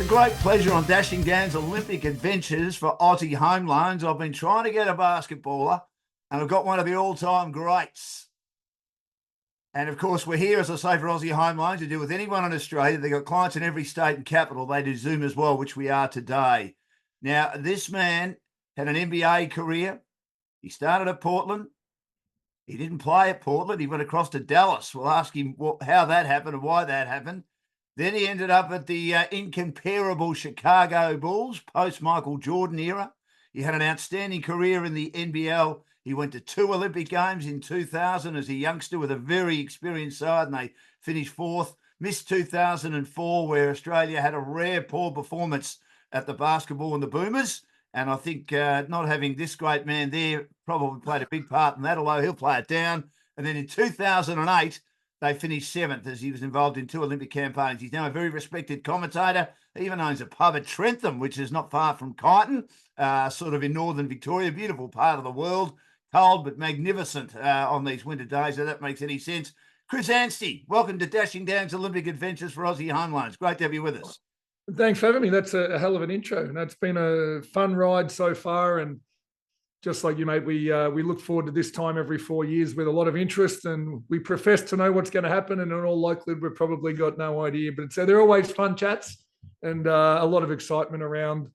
great pleasure on Dashing Dan's Olympic adventures for Aussie Home Loans. I've been trying to get a basketballer, and I've got one of the all-time greats. And, of course, we're here, as I say, for Aussie Home Loans to deal with anyone in Australia. They've got clients in every state and capital. They do Zoom as well, which we are today. Now, this man had an NBA career. He started at Portland. He didn't play at Portland. He went across to Dallas. We'll ask him how that happened and why that happened. Then he ended up at the incomparable Chicago Bulls, post-Michael Jordan era. He had an outstanding career in the NBL. He went to 2 Olympic Games in 2000 as a youngster with a very experienced side, and they finished 4th. Missed 2004, where Australia had a rare poor performance at the basketball and the Boomers. And I think not having this great man there probably played a big part in that, although he'll play it down. And then in 2008, they finished 7th as he was involved in 2 Olympic campaigns. He's now a very respected commentator. He even owns a pub at Trentham, which is not far from Kyneton, sort of in northern Victoria, beautiful part of the world. Cold but magnificent on these winter days, so that makes any sense. Chris Anstey, welcome to Dashing Dan's Olympic Adventures for Aussie Home Loans. Great to have you with us. Thanks for having me. That's a hell of an intro. And it's been a fun ride so far. And just like you, mate, we look forward to this time every 4 years with a lot of interest, and we profess to know what's going to happen. And in all likelihood, we've probably got no idea. But they're always fun chats and a lot of excitement around,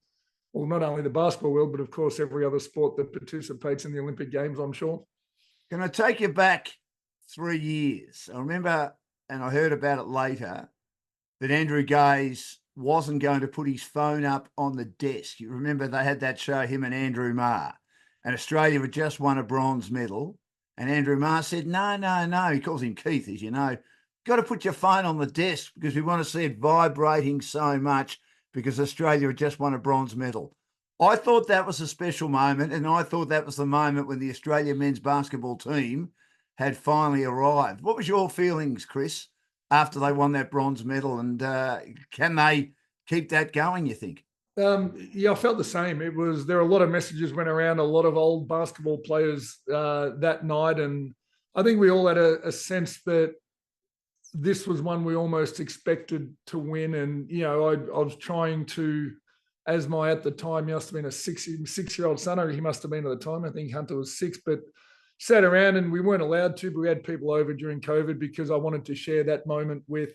well, not only the basketball world, but of course, every other sport that participates in the Olympic Games, I'm sure. Can I take you back 3 years? I remember, and I heard about it later, that Andrew Gaze wasn't going to put his phone up on the desk. You remember they had that show, him and Andrew Marr, and Australia had just won a bronze medal. And Andrew Marr said, no. He calls him Keith, as you know. Got to put your phone on the desk because we want to see it vibrating so much because Australia had just won a bronze medal. I thought that was a special moment, and I thought that was the moment when the Australia men's basketball team had finally arrived. What was your feelings, Chris, after they won that bronze medal, and can they keep that going, you think? Yeah, I felt the same. There were a lot of messages went around, a lot of old basketball players that night. And I think we all had a sense that this was one we almost expected to win. And, you know, I was trying to, as my, at the time, he must have been a six-year-old son, or he must have been at the time. I think Hunter was 6, but sat around, and we weren't allowed to, but we had people over during COVID because I wanted to share that moment with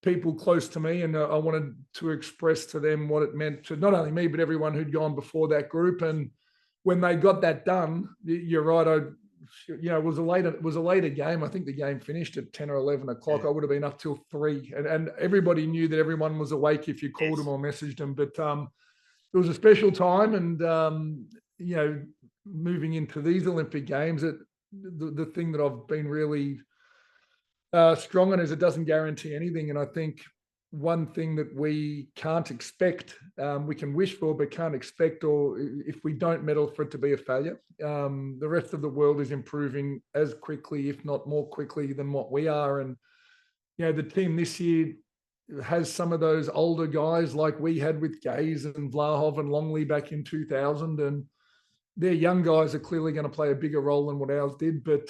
people close to me, and I wanted to express to them what it meant to not only me, but everyone who'd gone before that group. And when they got that done, you're right. It was a later game. I think the game finished at 10 or 11 o'clock. Yeah. I would have been up till 3, and everybody knew that everyone was awake if you called them or messaged them. But it was a special time, and moving into these Olympic Games, the thing that I've been really strong on is it doesn't guarantee anything. And I think one thing that we can't expect, we can wish for, but can't expect, or if we don't medal, for it to be a failure. The rest of the world is improving as quickly, if not more quickly, than what we are. And, you know, the team this year has some of those older guys like we had with Gaze and Vlahov and Longley back in 2000. And their young guys are clearly going to play a bigger role than what ours did. But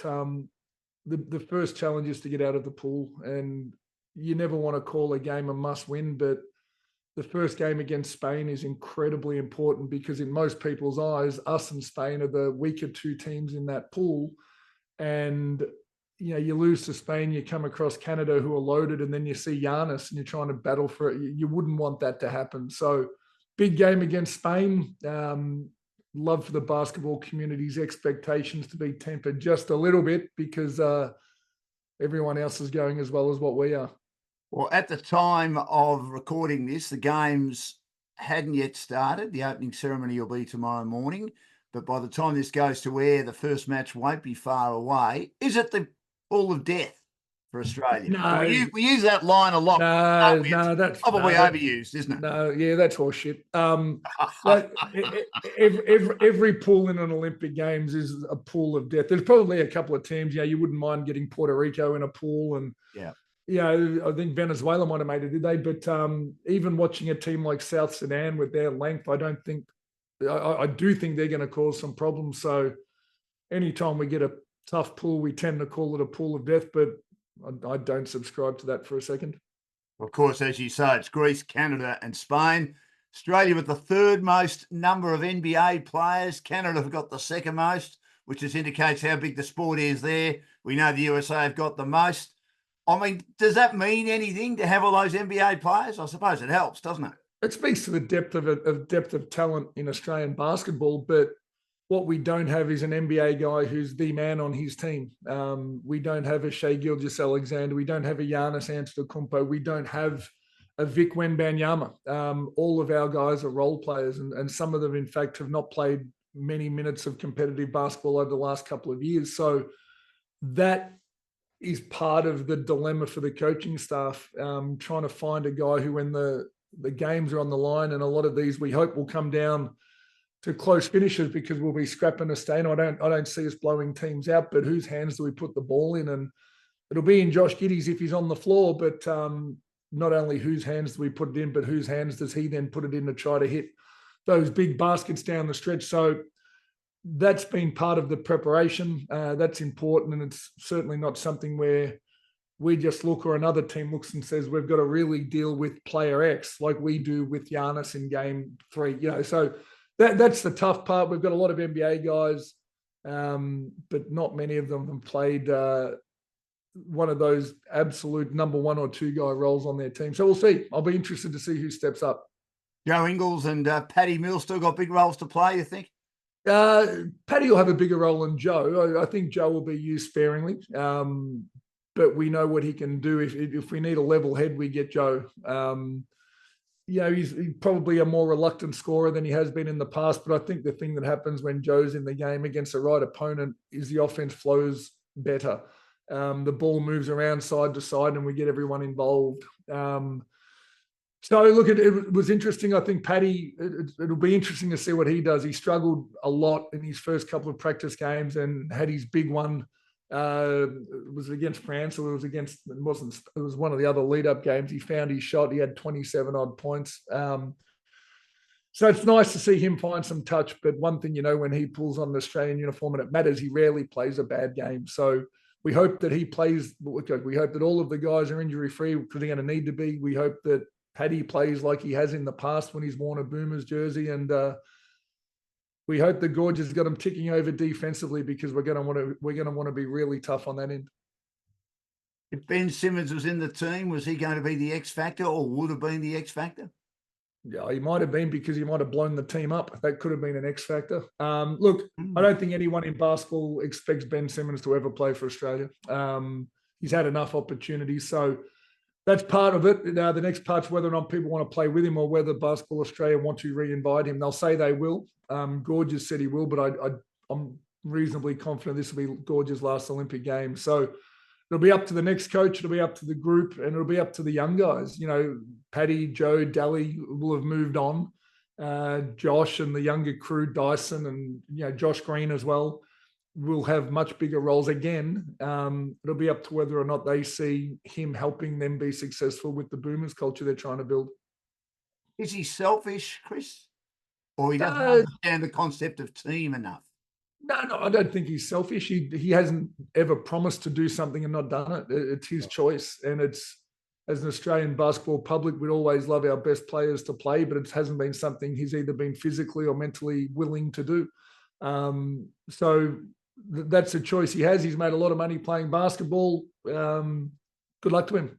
the first challenge is to get out of the pool, and you never want to call a game a must win, but the first game against Spain is incredibly important because in most people's eyes, us and Spain are the weaker 2 teams in that pool. And, you know, you lose to Spain, you come across Canada who are loaded, and then you see Giannis and you're trying to battle for it. You wouldn't want that to happen. So big game against Spain. Love for the basketball community's expectations to be tempered just a little bit because everyone else is going as well as what we are. Well, at the time of recording this, the games hadn't yet started. The opening ceremony will be tomorrow morning. But by the time this goes to air, the first match won't be far away. Is it the Ball of Death for Australia? No. We use that line a lot. No, that's probably overused, isn't it? No, yeah, that's horseshit. Every pool in an Olympic Games is a pool of death. There's probably a couple of teams, you wouldn't mind getting Puerto Rico in a pool, and I think Venezuela might have made it, did they? But even watching a team like South Sudan with their length, I do think they're going to cause some problems. So anytime we get a tough pool, we tend to call it a pool of death, but I don't subscribe to that for a second. Of course, as you say, it's Greece, Canada, and Spain. Australia with the third most number of NBA players. Canada have got the second most, which just indicates how big the sport is there. We know the USA have got the most. I mean, does that mean anything to have all those NBA players? I suppose it helps, doesn't it? It speaks to the depth of talent in Australian basketball, but what we don't have is an NBA guy who's the man on his team. We don't have a Shai Gilgeous-Alexander. We don't have a Giannis Antetokounmpo. We don't have a Vic Wembanyama. All of our guys are role players, and some of them, in fact, have not played many minutes of competitive basketball over the last couple of years. So that is part of the dilemma for the coaching staff, trying to find a guy who, when the games are on the line, and a lot of these we hope will come down to close finishes because we'll be scrapping a stain. I don't see us blowing teams out, but whose hands do we put the ball in? And it'll be in Josh Giddey's if he's on the floor, but not only whose hands do we put it in, but whose hands does he then put it in to try to hit those big baskets down the stretch. So that's been part of the preparation. That's important, and it's certainly not something where we just look or another team looks and says we've got to really deal with player X like we do with Giannis in game 3. So that's the tough part. We've got a lot of NBA guys, but not many of them have played one of those absolute number 1 or 2 guy roles on their team. So we'll see. I'll be interested to see who steps up. Joe Ingles and Paddy Mills still got big roles to play, you think? Paddy will have a bigger role than Joe. I think Joe will be used sparingly, but we know what he can do. If we need a level head, we get Joe. He's probably a more reluctant scorer than he has been in the past, but I think the thing that happens when Joe's in the game against the right opponent is the offense flows better. The ball moves around side to side and we get everyone involved. So look, it was interesting. I think Paddy, it'll be interesting to see what he does. He struggled a lot in his first couple of practice games and had his big one. Was it against France, or it was one of the other lead-up games. He found his shot. He had 27 odd points. So it's nice to see him find some touch. But one thing, when he pulls on the Australian uniform and it matters, he rarely plays a bad game. So we hope that he plays. We hope that all of the guys are injury-free because they're going to need to be. We hope that Paddy plays like he has in the past when he's worn a Boomers jersey, and we hope the Gorge has got him ticking over defensively because we're going to want to be really tough on that end. If Ben Simmons was in the team, was he going to be the X factor, or would have been the X factor? Yeah, he might have been, because he might have blown the team up. That could have been an X factor. Look, I don't think anyone in basketball expects Ben Simmons to ever play for Australia. He's had enough opportunities, so that's part of it. Now, the next part's whether or not people want to play with him, or whether Basketball Australia want to re-invite him. They'll say they will. Gorgeous said he will, but I'm reasonably confident this will be Gorge's last Olympic game. So it'll be up to the next coach. It'll be up to the group, and it'll be up to the young guys. Paddy, Joe, Daly will have moved on. Josh and the younger crew, Dyson and Josh Green as well, will have much bigger roles again. It'll be up to whether or not they see him helping them be successful with the Boomers culture they're trying to build. Is he selfish, Chris? Or he doesn't understand the concept of team enough? No, I don't think he's selfish. He hasn't ever promised to do something and not done it. It's his choice. And it's, as an Australian basketball public, we'd always love our best players to play, but it hasn't been something he's either been physically or mentally willing to do. So that's a choice he has. He's made a lot of money playing basketball. Good luck to him.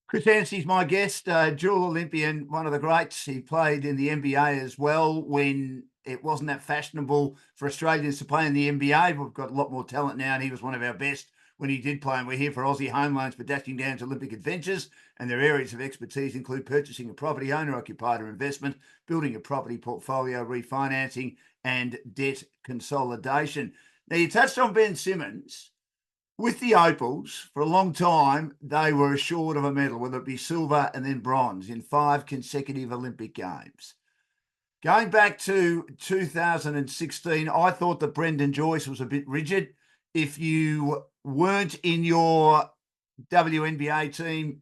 Chris Anstey's my guest, dual Olympian, one of the greats. He played in the NBA as well when it wasn't that fashionable for Australians to play in the NBA. We've got a lot more talent now, and he was one of our best when he did play. And we're here for Aussie Home Loans for dashing down to Olympic adventures. And their areas of expertise include purchasing a property, owner-occupied or investment, building a property portfolio, refinancing, and debt consolidation. Now, you touched on Ben Simmons. With the Opals, for a long time, they were assured of a medal, whether it be silver and then bronze, in 5 consecutive Olympic Games. Going back to 2016, I thought that Brendan Joyce was a bit rigid. If you weren't in your WNBA team,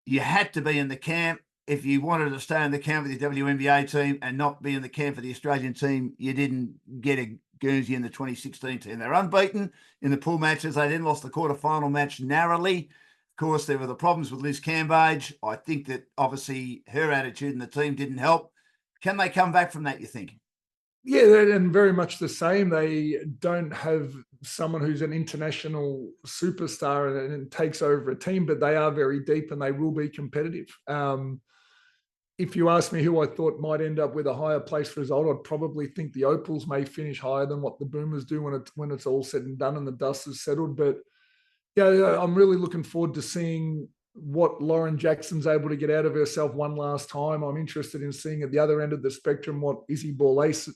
you had to be in the camp. If you wanted to stay in the camp with your WNBA team and not be in the camp for the Australian team, you didn't get a Guernsey in the 2016 team. They're unbeaten in the pool matches. They then lost the quarterfinal match narrowly. Of course, there were the problems with Liz Cambage. I think that obviously her attitude in the team didn't help. Can they come back from that, you think? Yeah, and very much the same. They don't have someone who's an international superstar and takes over a team, but they are very deep and they will be competitive. If you ask me who I thought might end up with a higher place result, I'd probably think the Opals may finish higher than what the Boomers do when it's all said and done and the dust is settled. But yeah, I'm really looking forward to seeing what Lauren Jackson's able to get out of herself one last time. I'm interested in seeing at the other end of the spectrum what Izzy Borlase,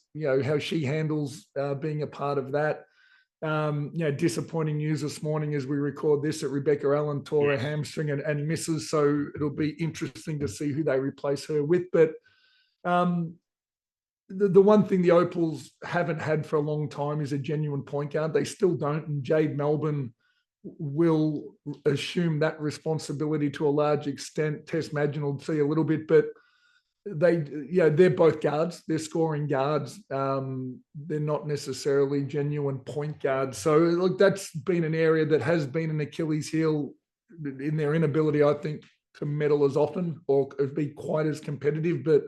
how she handles being a part of that. Disappointing news this morning as we record this that Rebecca Allen tore her hamstring and misses. So it'll be interesting to see who they replace her with. But the one thing the Opals haven't had for a long time is a genuine point guard. They still don't. And Jade Melbourne will assume that responsibility to a large extent. Tess Madgen will see a little bit, but they're both guards. They're scoring guards. They're not necessarily genuine point guards. So look, that's been an area that has been an Achilles heel in their inability, I think, to medal as often or be quite as competitive. But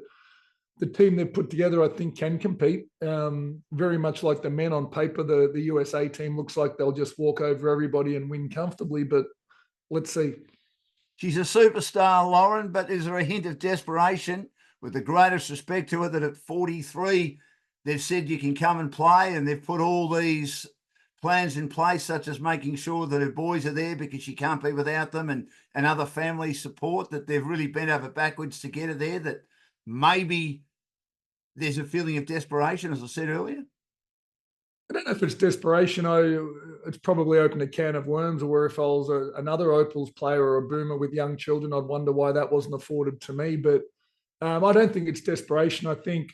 the team they've put together, I think, can compete. Very much like the men on paper, the USA team looks like they'll just walk over everybody and win comfortably. But let's see. She's a superstar, Lauren, but is there a hint of desperation? With the greatest respect to her, that at 43, they've said you can come and play, and they've put all these plans in place, such as making sure that her boys are there because she can't be without them, and other family support, that they've really bent over backwards to get her there, that maybe there's a feeling of desperation, as I said earlier? I don't know if it's desperation. It's probably opened a can of worms, or if I was another Opals player or a Boomer with young children, I'd wonder why that wasn't afforded to me. But I don't think it's desperation. I think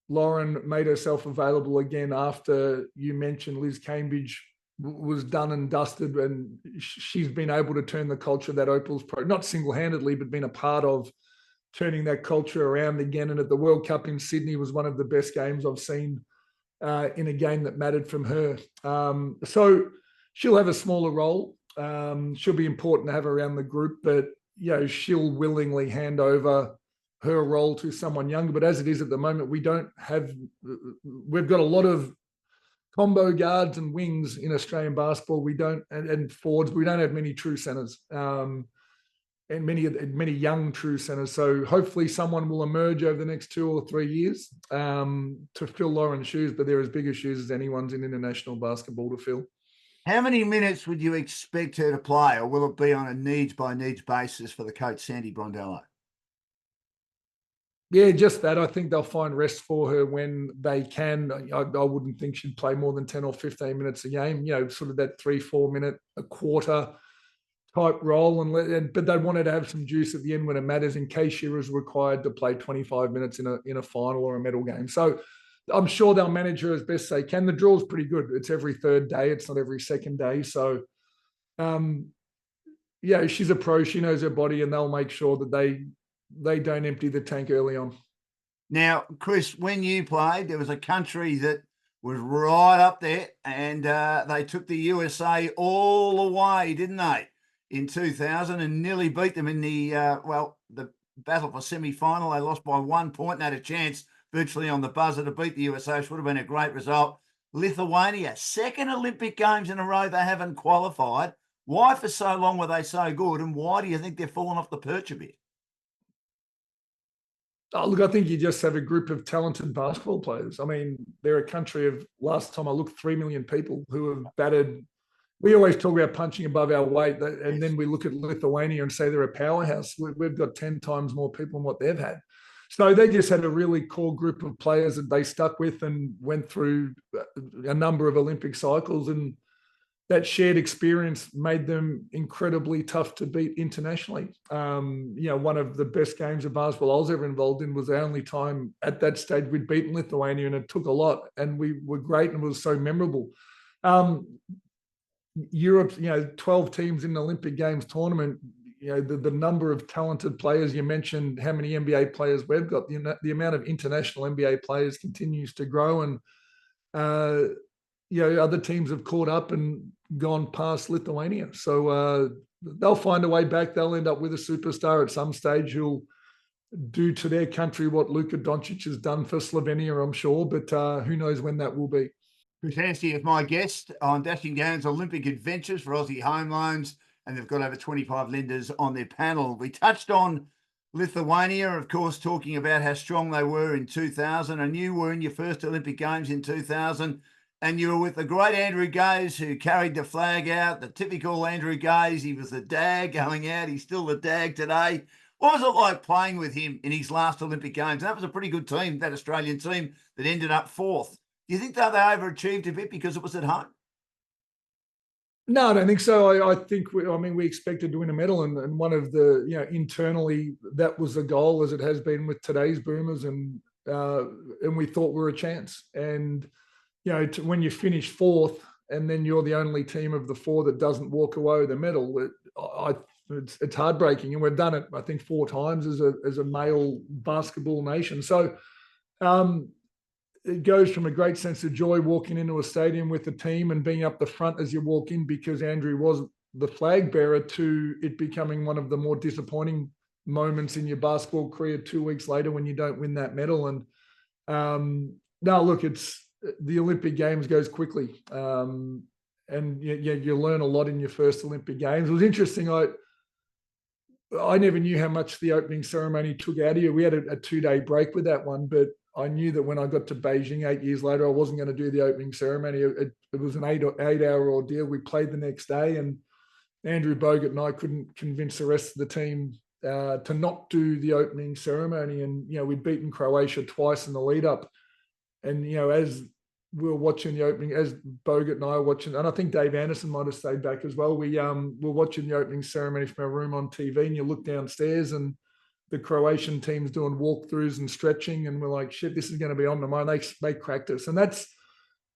Lauren made herself available again after you mentioned Liz Cambage was done and dusted, and she's been able to turn the culture of that Opals not single-handedly, but been a part of turning that culture around again. And at the World Cup in Sydney was one of the best games I've seen in a game that mattered from her. So she'll have a smaller role. She'll be important to have around the group, but she'll willingly hand over her role to someone younger. But as it is at the moment, we've got a lot of combo guards and wings in Australian basketball. We don't, and forwards, we don't have many true centers. And many young true centers. So hopefully someone will emerge over the next 2 or 3 years to fill Lauren's shoes, but they're as big a shoes as anyone's in international basketball to fill. How many minutes would you expect her to play, or will it be on a needs-by-needs basis for the coach, Sandy Brondello? Yeah, just that. I think they'll find rest for her when they can. I wouldn't think she'd play more than 10 or 15 minutes a game, sort of that 3-4 minute, a quarter type role, but they wanted to have some juice at the end when it matters, in case she was required to play 25 minutes in a final or a medal game. So I'm sure they'll manage her as best they can. The draw's pretty good. It's every third day. It's not every second day. So, she's a pro. She knows her body, and they'll make sure that they don't empty the tank early on. Now, Chris, when you played, there was a country that was right up there, and they took the USA all the way, didn't they, in 2000, and nearly beat them in the battle for semi-final. They lost by 1 point and had a chance virtually on the buzzer to beat the USA, which would have been a great result. Lithuania, second Olympic Games in a row they haven't qualified. Why for so long were they so good, and why do you think they've fallen off the perch a bit? Oh, look, I think you just have a group of talented basketball players. I mean, they're a country of, last time I looked, 3 million people who have batted. We always talk about punching above our weight, and then we look at Lithuania and say they're a powerhouse. We've got 10 times more people than what they've had. So they just had a really core group of players that they stuck with and went through a number of Olympic cycles, and that shared experience made them incredibly tough to beat internationally. One of the best games of basketball I was ever involved in was the only time at that stage we'd beaten Lithuania, and it took a lot, and we were great, and it was so memorable. Europe, 12 teams in the Olympic Games tournament, the number of talented players. You mentioned how many NBA players we've got. The amount of international NBA players continues to grow, and other teams have caught up and gone past Lithuania. So they'll find a way back. They'll end up with a superstar at some stage who'll do to their country what Luka Doncic has done for Slovenia, I'm sure. But who knows when that will be. Chris Anstey is my guest on Dashing Gowns Olympic Adventures for Aussie Home Loans, and they've got over 25 lenders on their panel. We touched on Lithuania, of course, talking about how strong they were in 2000, and you were in your first Olympic Games in 2000, and you were with the great Andrew Gaze, who carried the flag out, the typical Andrew Gaze. He was the dag going out. He's still the dag today. What was it like playing with him in his last Olympic Games? And that was a pretty good team, that Australian team that ended up fourth. Do you think that they overachieved a bit because it was at home? No, I don't think so. I think we expected to win a medal, and one of the internally that was the goal, as it has been with today's Boomers, and we thought we were a chance. And when you finish fourth, and then you're the only team of the four that doesn't walk away with a medal, it's heartbreaking. And we've done it, I think, 4 times as a male basketball nation. So. It goes from a great sense of joy walking into a stadium with the team and being up the front as you walk in because Andrew was the flag bearer, to it becoming one of the more disappointing moments in your basketball career 2 weeks later when you don't win that medal. And no, look, it's the Olympic Games goes quickly, and you learn a lot in your first Olympic Games. It was interesting. I never knew how much the opening ceremony took out of you. We had a 2-day break with that one, but I knew that when I got to Beijing 8 years later, I wasn't going to do the opening ceremony. It was an 8-hour ordeal. We played the next day, and Andrew Bogut and I couldn't convince the rest of the team to not do the opening ceremony. And, we'd beaten Croatia twice in the lead up. And, as we were watching the opening, as Bogut and I were watching, and I think Dave Anderson might have stayed back as well. We were watching the opening ceremony from our room on TV, and you look downstairs and the Croatian team's doing walkthroughs and stretching, and we're like, shit, this is going to be on tomorrow. They cracked us. And that's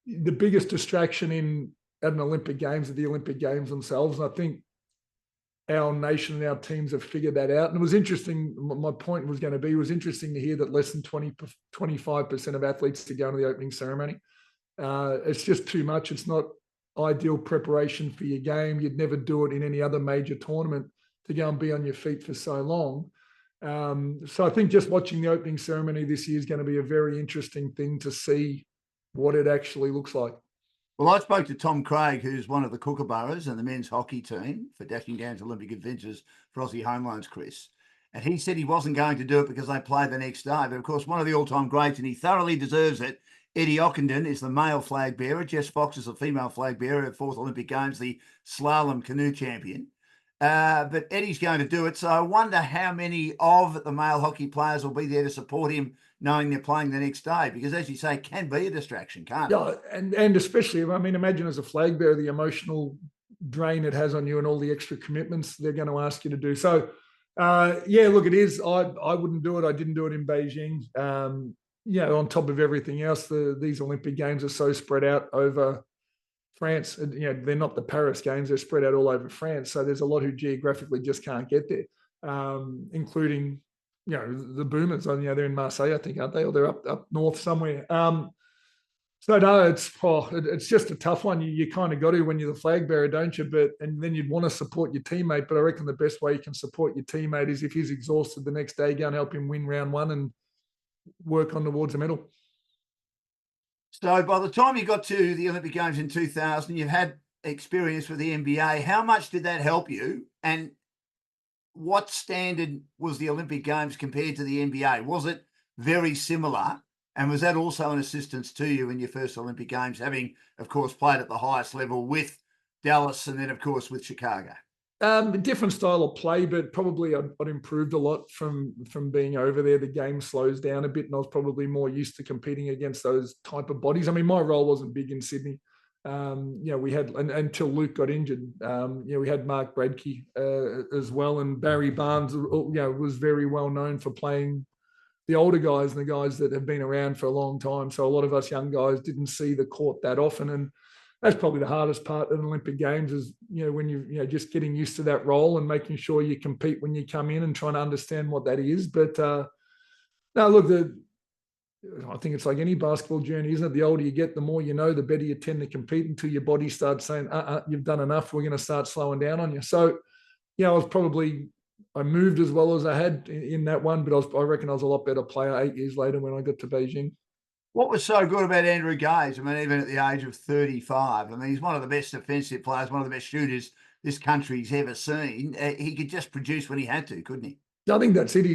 the biggest distraction at an Olympic Games, at the Olympic Games themselves. And I think our nation and our teams have figured that out. And it was interesting. My point was going to be, it was interesting to hear that less than 25% of athletes to go to the opening ceremony. It's just too much. It's not ideal preparation for your game. You'd never do it in any other major tournament to go and be on your feet for so long. So I think just watching the opening ceremony this year is going to be a very interesting thing to see what it actually looks like. Well, I spoke to Tom Craig, who's one of the kookaburras and the men's hockey team for Dashing Gowns Olympic Adventures for Aussie Home Loans, Chris. And he said he wasn't going to do it because they played the next day. But of course, one of the all-time greats, and he thoroughly deserves it, Eddie Ockenden is the male flag bearer. Jess Fox is the female flag bearer at 4th Olympic Games, the slalom canoe champion. But Eddie's going to do it. So I wonder how many of the male hockey players will be there to support him, knowing they're playing the next day. Because as you say, it can be a distraction, can't it? Yeah, and especially, imagine as a flag bearer, the emotional drain it has on you and all the extra commitments they're going to ask you to do. So, look, it is. I wouldn't do it. I didn't do it in Beijing. On top of everything else, these Olympic Games are so spread out over France. They're not the Paris Games, they're spread out all over France. So there's a lot who geographically just can't get there, including, the Boomers. They're in Marseille, I think, aren't they? Or they're up north somewhere. So no, it's just a tough one. You kind of got to when you're the flag bearer, don't you? And then you'd want to support your teammate. But I reckon the best way you can support your teammate is if he's exhausted the next day, go and help him win round one and work on towards a medal. So by the time you got to the Olympic Games in 2000, you've had experience with the NBA. How much did that help you? And what standard was the Olympic Games compared to the NBA? Was it very similar? And was that also an assistance to you in your first Olympic Games, having, of course, played at the highest level with Dallas and then, of course, with Chicago? Different style of play, but probably I'd improved a lot from being over there. The game slows down a bit, and I was probably more used to competing against those type of bodies. My role wasn't big in Sydney. We had until Luke got injured. We had Mark Bradkey as well, and Barry Barnes. Was very well known for playing the older guys and the guys that have been around for a long time. So a lot of us young guys didn't see the court that often, and that's probably the hardest part of an Olympic Games is, when you're just getting used to that role and making sure you compete when you come in and trying to understand what that is. But no, look, I think it's like any basketball journey, isn't it? The older you get, the more you know, the better you tend to compete until your body starts saying, you've done enough. We're going to start slowing down on you. So I moved as well as I had in that one, but I reckon I was a lot better player 8 years later when I got to Beijing. What was so good about Andrew Gaze? I mean, even at the age of 35, I mean, he's one of the best defensive players, one of the best shooters this country's ever seen. He could just produce when he had to, couldn't he? I think that's it.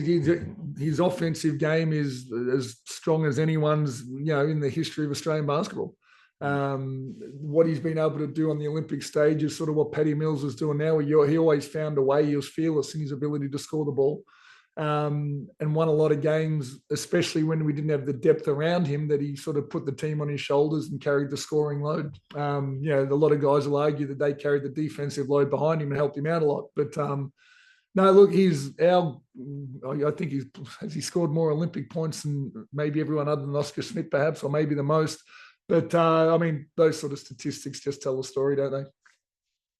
His offensive game is as strong as anyone's, in the history of Australian basketball. What he's been able to do on the Olympic stage is sort of what Paddy Mills was doing now. He always found a way. He was fearless in his ability to score the ball, and won a lot of games, especially when we didn't have the depth around him, that he sort of put the team on his shoulders and carried the scoring load. A lot of guys will argue that they carried the defensive load behind him and helped him out a lot. But no, look, I think he scored more Olympic points than maybe everyone other than Oscar Smith, perhaps, or maybe the most. But I mean, those sort of statistics just tell the story, don't they?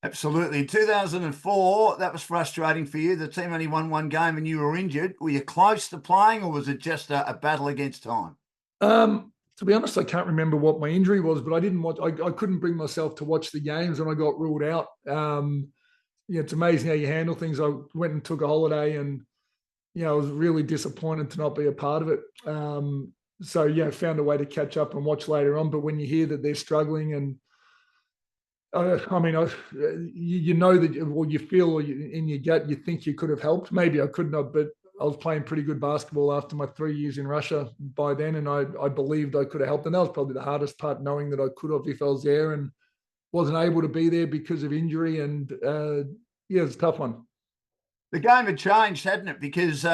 Absolutely. In 2004, that was frustrating for you. The team only won one game and you were injured. Were you close to playing, or was it just a battle against time? To be honest, I can't remember what my injury was, but I didn't watch. I couldn't bring myself to watch the games, and I got ruled out. It's amazing how you handle things. I went and took a holiday, and I was really disappointed to not be a part of it. Found a way to catch up and watch later on. But when you hear that they're struggling, and you feel in your gut, you think you could have helped. Maybe I couldn't have, but I was playing pretty good basketball after my 3 years in Russia by then, and I believed I could have helped. And that was probably the hardest part, knowing that I could have if I was there, and wasn't able to be there because of injury. And it's a tough one. The game had changed, hadn't it? Because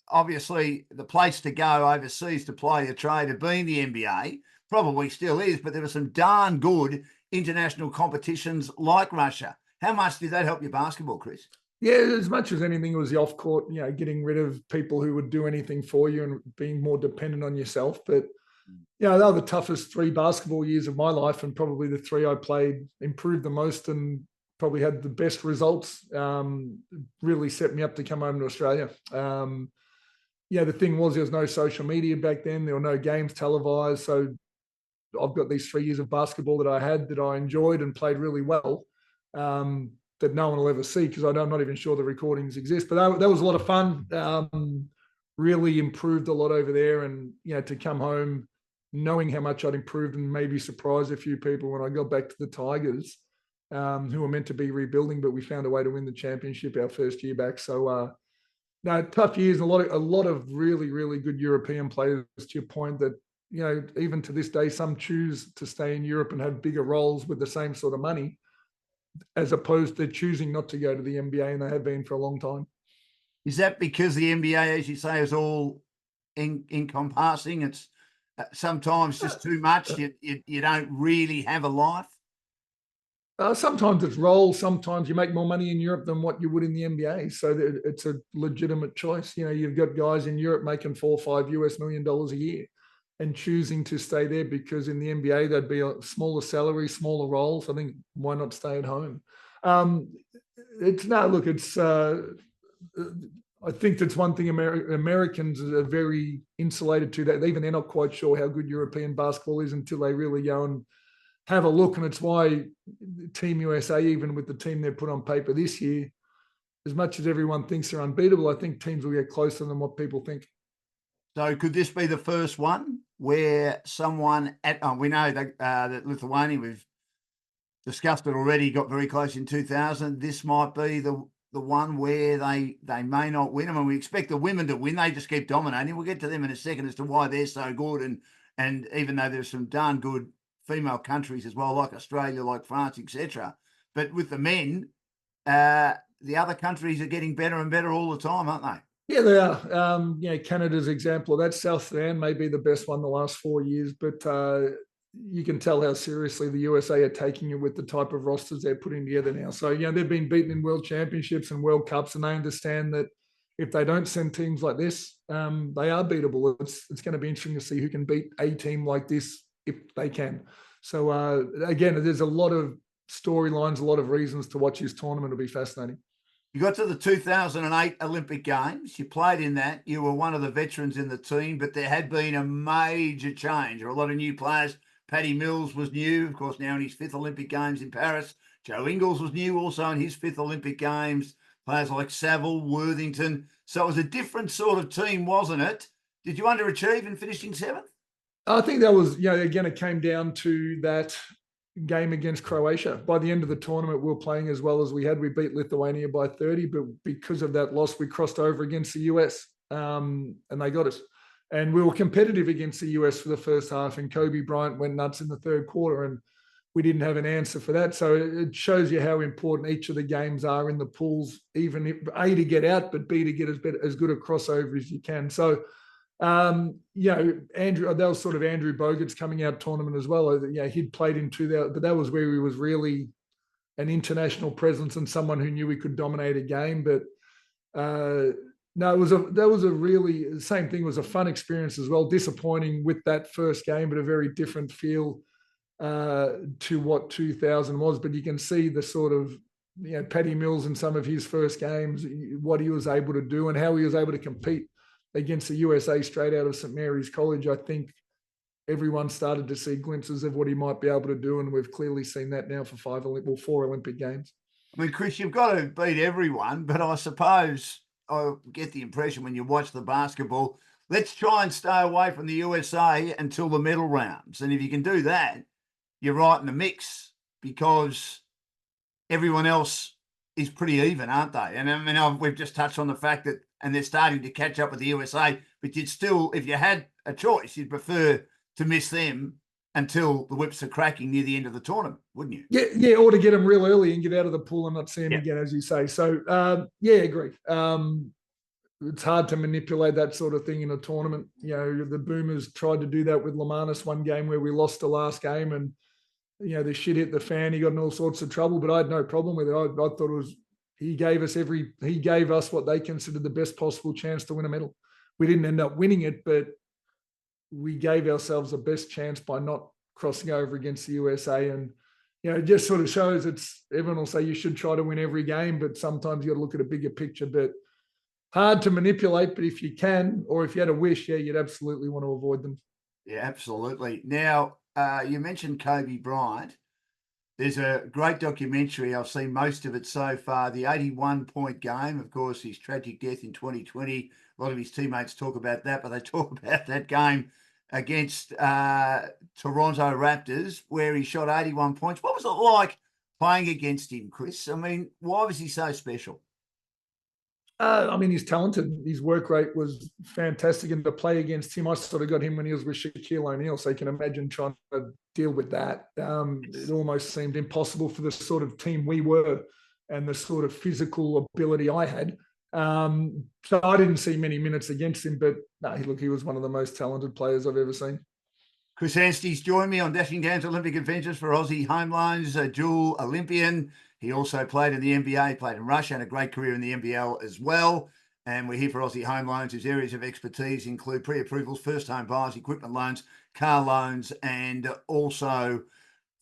obviously the place to go overseas to play a trade had been the NBA, probably still is, but there were some darn good international competitions like Russia. How much did that help your basketball, Chris? Yeah, as much as anything, it was the off court, getting rid of people who would do anything for you and being more dependent on yourself. But they were the toughest 3 basketball years of my life, and probably the 3 I played improved the most and probably had the best results. Really set me up to come home to Australia. The thing was, there was no social media back then. There were no games televised. So I've got these 3 years of basketball that I had, that I enjoyed and played really well, that no one will ever see, because I'm not even sure the recordings exist. But that was a lot of fun. Really improved a lot over there. And, to come home knowing how much I'd improved, and maybe surprise a few people when I got back to the Tigers, who were meant to be rebuilding, but we found a way to win the championship our first year back. So, tough years, a lot of really, really good European players, to your point, that, even to this day, some choose to stay in Europe and have bigger roles with the same sort of money, as opposed to choosing not to go to the NBA, and they have been for a long time. Is that because the NBA, as you say, is all encompassing? It's sometimes just too much. You don't really have a life. Sometimes it's roles. Sometimes you make more money in Europe than what you would in the NBA. So it's a legitimate choice. You've got guys in Europe making $4 or $5 million a year, and choosing to stay there because in the NBA there'd be a smaller salary, smaller roles. I think, why not stay at home? I think that's one thing Americans are very insulated to, that even they're not quite sure how good European basketball is until they really go and have a look. And it's why Team USA, even with the team they put on paper this year, as much as everyone thinks they're unbeatable, I think teams will get closer than what people think. So could this be the first one where someone we know that Lithuania, we've discussed it already, got very close in 2000. This might be the one where they may not win. I mean, we expect the women to win. They just keep dominating. We'll get to them in a second as to why they're so good. And even though there's some darn good female countries as well, like Australia, like France, etc. But with the men, the other countries are getting better and better all the time, aren't they? Yeah, they are. Canada's example of that. South Sudan may be the best one the last 4 years, but you can tell how seriously the USA are taking it with the type of rosters they're putting together now. So, they've been beaten in world championships and World Cups, and they understand that if they don't send teams like this, they are beatable. It's going to be interesting to see who can beat a team like this if they can. So, again, there's a lot of storylines, a lot of reasons to watch this tournament. It'll be fascinating. You got to the 2008 Olympic Games. You played in that. You were one of the veterans in the team, but there had been a major change. There were a lot of new players. Paddy Mills was new, of course, now in his 5th Olympic Games in Paris. Joe Ingles was new also in his 5th Olympic Games. players like Saville, Worthington. So it was a different sort of team, wasn't it? Did you underachieve in finishing seventh? I think that was, again, it came down to that game against Croatia. By the end of the tournament, we were playing as well as we had. We beat Lithuania by 30, but because of that loss, we crossed over against the US, and they got us. And we were competitive against the US for the first half, and Kobe Bryant went nuts in the third quarter, and we didn't have an answer for that. So it shows you how important each of the games are in the pools, even if, A, to get out, but B, to get as good a crossover as you can. So, Andrew, that was sort of Andrew Bogut's coming out tournament as well. He'd played in 2000, but that was where he was really an international presence and someone who knew he could dominate a game. But no, that was a really, the same thing, was a fun experience as well. Disappointing with that first game, but a very different feel to what 2000 was. But you can see the sort of, Paddy Mills in some of his first games, what he was able to do and how he was able to compete against the USA straight out of St. Mary's College. I think everyone started to see glimpses of what he might be able to do, and we've clearly seen that now for 4 Olympic Games. I mean, Chris, you've got to beat everyone, but I suppose I get the impression when you watch the basketball, let's try and stay away from the USA until the medal rounds. And if you can do that, you're right in the mix, because everyone else is pretty even, aren't they? And I mean, we've just touched on the fact that, and they're starting to catch up with the USA, but you'd still, if you had a choice, you'd prefer to miss them until the whips are cracking near the end of the tournament, wouldn't you? Yeah, or to get them real early and get out of the pool and not see them again, as you say. So, agree. It's hard to manipulate that sort of thing in a tournament. The Boomers tried to do that with Lamanis one game where we lost the last game, and the shit hit the fan. He got in all sorts of trouble, but I had no problem with it. I thought it was, he gave us what they considered the best possible chance to win a medal. We didn't end up winning it, but we gave ourselves the best chance by not crossing over against the USA. And, it just sort of shows, everyone will say you should try to win every game, but sometimes you got to look at a bigger picture. But hard to manipulate, but if you can, or if you had a wish, you'd absolutely want to avoid them. Yeah, absolutely. Now, you mentioned Kobe Bryant. There's a great documentary. I've seen most of it so far. The 81-point game, of course, his tragic death in 2020. A lot of his teammates talk about that, but they talk about that game against Toronto Raptors, where he shot 81 points. What was it like playing against him, Chris? I mean, why was he so special? He's talented. His work rate was fantastic, and to play against him, I sort of got him when he was with Shaquille O'Neal, so you can imagine trying to deal with that. It almost seemed impossible for the sort of team we were and the sort of physical ability I had. So I didn't see many minutes against him, but he was one of the most talented players I've ever seen. Chris Anstey's joined me on Dashing Games Olympic Adventures for Aussie Home Loans, a dual Olympian. He also played in the NBA, played in Russia, and a great career in the NBL as well. And we're here for Aussie Home Loans, whose areas of expertise include pre-approvals, first home buyers, equipment loans, car loans, and also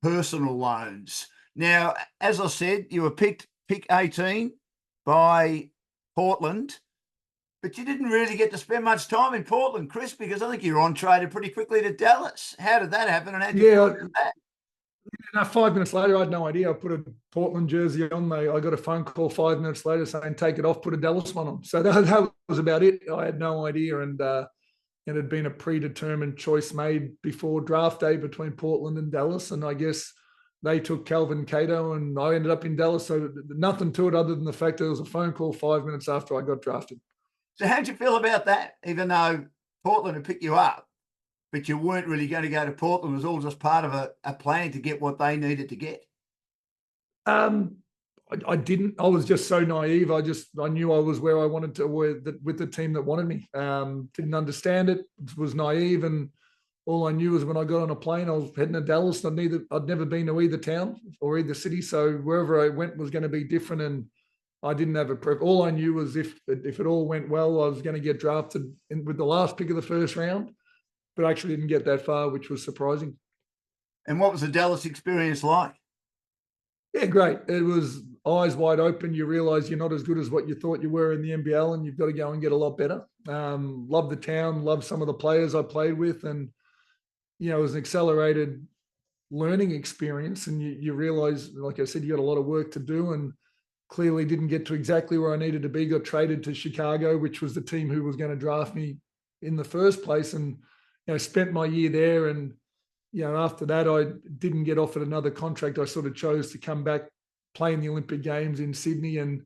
personal loans. Now, as I said, you were pick 18 by Portland, but you didn't really get to spend much time in Portland, Chris, because I think you were on traded pretty quickly to Dallas. How did that happen? And how did you feel about that? 5 minutes later, I had no idea. I put a Portland jersey on. I got a phone call 5 minutes later saying, take it off, put a Dallas one on. So that was about it. I had no idea. And it had been a predetermined choice made before draft day between Portland and Dallas. And I guess they took Calvin Cato and I ended up in Dallas. So nothing to it other than the fact that there was a phone call 5 minutes after I got drafted. So how'd you feel about that? Even though Portland had picked you up, but you weren't really going to go to Portland. It was all just part of a plan to get what they needed to get. I didn't. I was just so naive. I knew I was where I wanted to, with the team that wanted me. Didn't understand it. Was naive, and all I knew was when I got on a plane, I was heading to Dallas. I'd never been to either town or either city, so wherever I went was going to be different. And I didn't have a prep. All I knew was if it all went well, I was going to get drafted with the last pick of the first round. But I actually didn't get that far, which was surprising. And what was the Dallas experience like? Yeah, great. It was eyes wide open. You realise you're not as good as what you thought you were in the NBL, and you've got to go and get a lot better. Love the town, love some of the players I played with, and it was an accelerated learning experience. And you realise, like I said, you got a lot of work to do, and clearly didn't get to exactly where I needed to be, got traded to Chicago, which was the team who was going to draft me in the first place, and spent my year there. And after that, I didn't get offered another contract. I sort of chose to come back, play in the Olympic Games in Sydney, and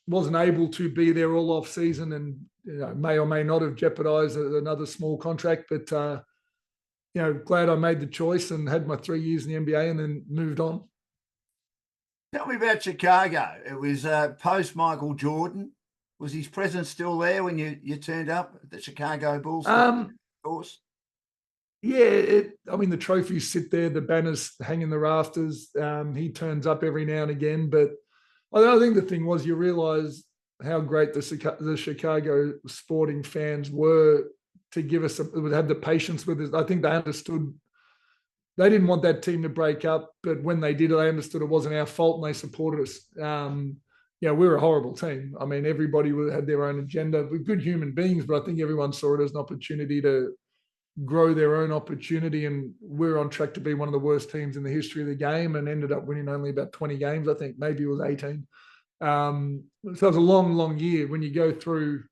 wasn't able to be there all off season, and may or may not have jeopardized another small contract. But glad I made the choice and had my 3 years in the NBA and then moved on. Tell me about Chicago. It was post Michael Jordan. Was his presence still there when you turned up at the Chicago Bulls? Of course. Yeah, the trophies sit there, the banners hang in the rafters. He turns up every now and again, but I think the thing was, you realise how great the Chicago sporting fans were to give us, would have the patience with us. I think they understood. They didn't want that team to break up, but when they did, they understood it wasn't our fault, and they supported us. We were a horrible team. I mean, everybody had their own agenda. We're good human beings, but I think everyone saw it as an opportunity to grow their own opportunity, and we're on track to be one of the worst teams in the history of the game, and ended up winning only about 20 games. I think maybe it was 18. So it was a long year. When you go through,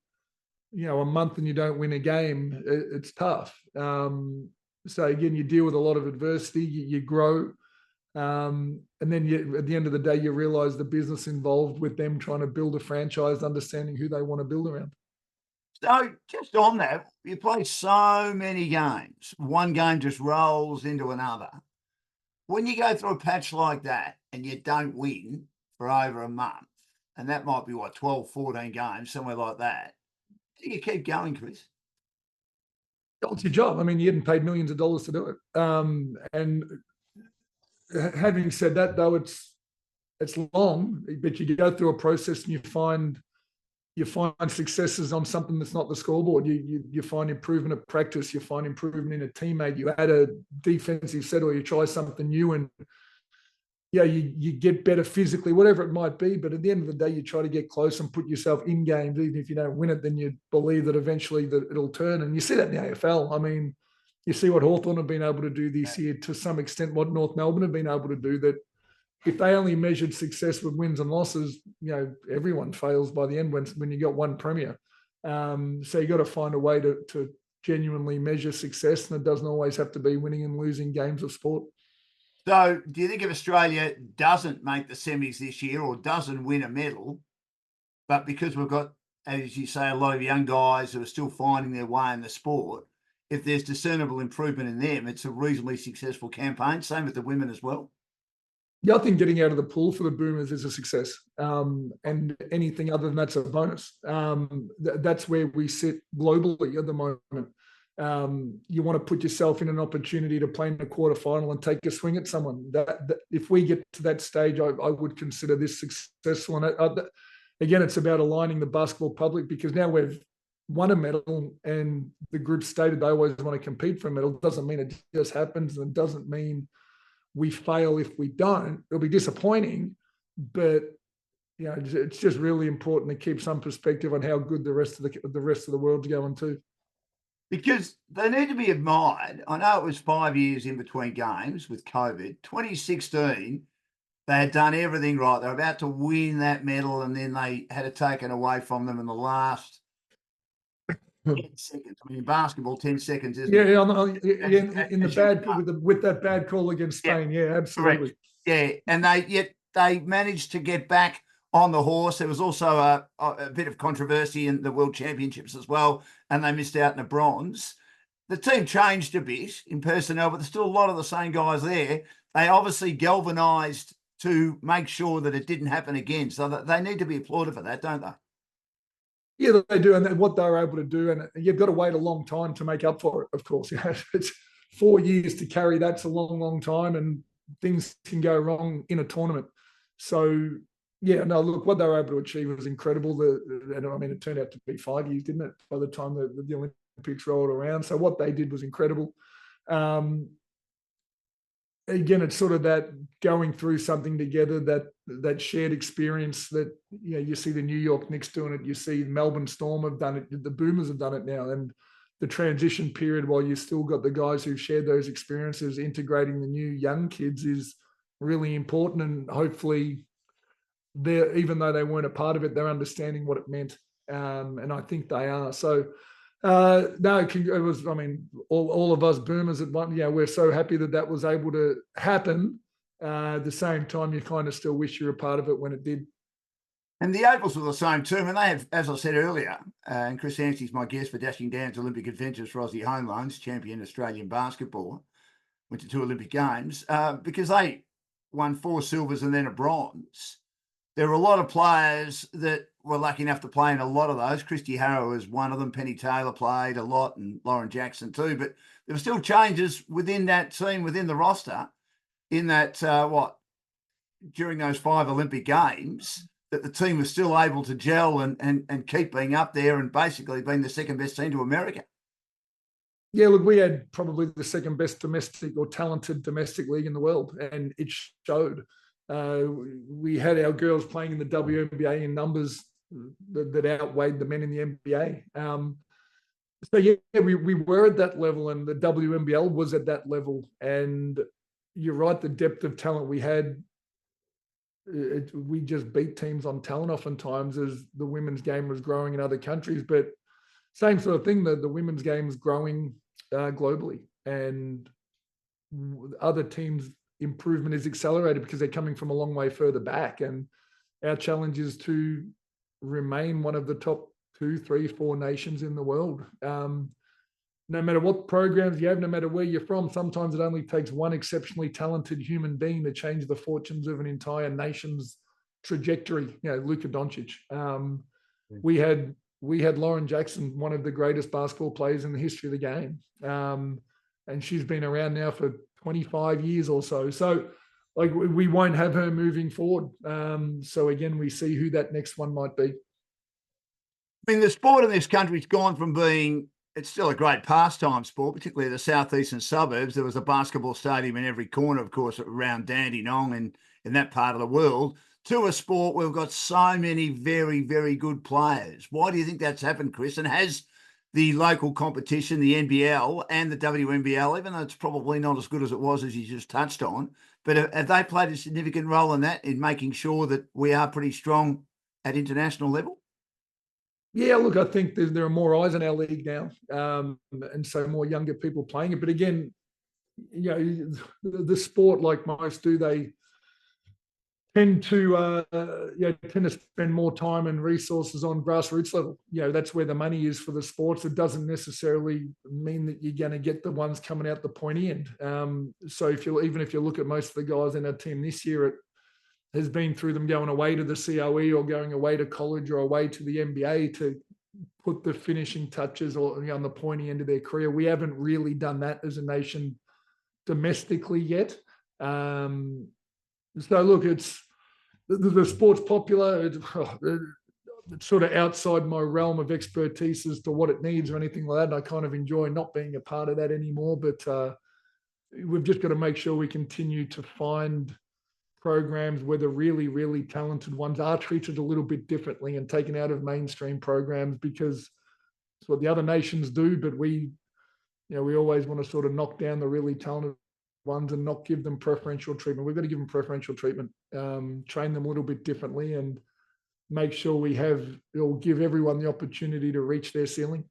a month and you don't win a game, it's tough. So again, you deal with a lot of adversity, you grow. And then at the end of the day, you realize the business involved with them trying to build a franchise, understanding who they want to build around. So just on that, you play so many games. One game just rolls into another. When you go through a patch like that and you don't win for over a month, and that might be 12, 14 games, somewhere like that, do you keep going, Chris? It's your job. I mean, you're getting paid millions of dollars to do it. And having said that, though, it's long, but you go through a process and you find successes on something that's not the scoreboard. You find improvement at practice. You find improvement in a teammate. You add a defensive set, or you try something new, and you get better physically, whatever it might be. But at the end of the day, you try to get close and put yourself in games. Even if you don't win it, then you believe that eventually that it'll turn. And you see that in the AFL. I mean, you see what Hawthorn have been able to do this year, to some extent what North Melbourne have been able to do, that if they only measured success with wins and losses, everyone fails by the end when you got one premier. So you got to find a way to genuinely measure success, and it doesn't always have to be winning and losing games of sport. So do you think if Australia doesn't make the semis this year or doesn't win a medal, but because we've got, as you say, a lot of young guys who are still finding their way in the sport, if there's discernible improvement in them, it's a reasonably successful campaign? Same with the women as well. Yeah, I think getting out of the pool for the Boomers is a success, and anything other than that's a bonus. That's where we sit globally at the moment. You want to put yourself in an opportunity to play in a quarterfinal and take a swing at someone. That if we get to that stage, I would consider this successful. And again, it's about aligning the basketball public, because now we've won a medal, and the group stated they always want to compete for a medal. It doesn't mean it just happens, and it doesn't mean we fail if we don't. It'll be disappointing, but it's just really important to keep some perspective on how good the rest of the world's going too. Because they need to be admired. I know it was 5 years in between games with COVID. 2016, they had done everything right. They were about to win that medal, and then they had it taken away from them in the last 10 seconds. I mean, in basketball, 10 seconds isn't it? With that bad call against Spain. Yeah, absolutely. Correct. Yeah, and they managed to get back on the horse. There was also a bit of controversy in the World Championships as well, and they missed out in the bronze. The team changed a bit in personnel, but there's still a lot of the same guys there. They obviously galvanised to make sure that it didn't happen again. So they need to be applauded for that, don't they? Yeah, they do. And what they were able to do, and you've got to wait a long time to make up for it, of course. It's 4 years to carry. That's a long time, and things can go wrong in a tournament. So, yeah, no, look, what they were able to achieve was incredible. And I mean, it turned out to be 5 years, didn't it, by the time the Olympics rolled around? So what they did was incredible. Again, it's sort of that going through something together, that shared experience that, you see the New York Knicks doing it, you see Melbourne Storm have done it, the Boomers have done it now, and the transition period while you still got the guys who've shared those experiences, integrating the new young kids is really important, and hopefully even though they weren't a part of it, they're understanding what it meant. And I think they are. So, no, it was, I mean, all of us boomers at one, we're so happy that was able to happen. At the same time, you kind of still wish you were a part of it when it did. And the Opals were the same too. And they have, as I said earlier, and Chris Anstey's my guest for Dashing Downs Olympic Adventures for Aussie Home Loans, champion Australian basketball, went to 2 Olympic Games, because they won 4 silvers and then a bronze. There were a lot of players that were lucky enough to play in a lot of those. Christy Harrow was one of them. Penny Taylor played a lot, and Lauren Jackson too. But there were still changes within that team, within the roster, in that, during those 5 Olympic Games, that the team was still able to gel and keep being up there and basically being the second best team to America. Yeah, look, we had probably the second best domestic or talented domestic league in the world, and it showed. We had our girls playing in the WNBA in numbers that outweighed the men in the NBA. So yeah, we were at that level, and the WNBL was at that level. And you're right, the depth of talent we had, we just beat teams on talent oftentimes as the women's game was growing in other countries. But same sort of thing, the women's game is growing globally, and other teams' improvement is accelerated because they're coming from a long way further back. And our challenge is to remain one of the top 2, 3, 4 nations in the world. No matter what programs you have, no matter where you're from, sometimes it only takes one exceptionally talented human being to change the fortunes of an entire nation's trajectory. Luka Doncic. We had Lauren Jackson, one of the greatest basketball players in the history of the game. And she's been around now for 25 years or so. So like we won't have her moving forward. So again, we see who that next one might be. I mean, the sport in this country's gone from being, it's still a great pastime sport, particularly the southeastern suburbs. There was a basketball stadium in every corner, of course, around Dandenong and in that part of the world, to a sport where we've got so many very, very good players. Why do you think that's happened, Chris? And has the local competition, the NBL and the WNBL, even though it's probably not as good as it was, as you just touched on, but have they played a significant role in that, in making sure that we are pretty strong at international level? Yeah, look, I think there are more eyes in our league now, and so more younger people playing it. But again, the sport, like most do, they tend to spend more time and resources on grassroots level. That's where the money is for the sports. It doesn't necessarily mean that you're going to get the ones coming out the pointy end. So even if you look at most of the guys in our team this year, it has been through them going away to the COE or going away to college or away to the NBA to put the finishing touches or on the pointy end of their career. We haven't really done that as a nation domestically yet. So look, it's the sport's popular. It's sort of outside my realm of expertise as to what it needs or anything like that. And I kind of enjoy not being a part of that anymore. But we've just got to make sure we continue to find programs where the really, really talented ones are treated a little bit differently and taken out of mainstream programs, because it's what the other nations do. But we always want to sort of knock down the really talented ones and not give them preferential treatment. We've got to give them preferential treatment, train them a little bit differently, and make sure it'll give everyone the opportunity to reach their ceiling.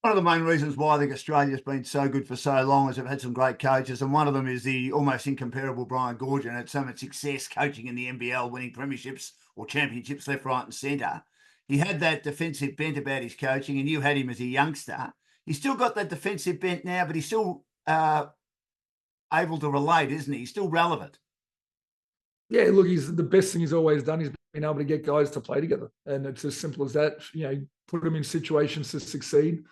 One of the main reasons why I think Australia's been so good for so long is they've had some great coaches, and one of them is the almost incomparable Brian Goorjian. Had so much success coaching in the NBL, winning premierships or championships left, right and centre. He had that defensive bent about his coaching, and you had him as a youngster. He's still got that defensive bent now, but he's still able to relate, isn't he? He's still relevant. Yeah, look, the best thing he's always done is been able to get guys to play together. And it's as simple as that. Put them in situations to succeed,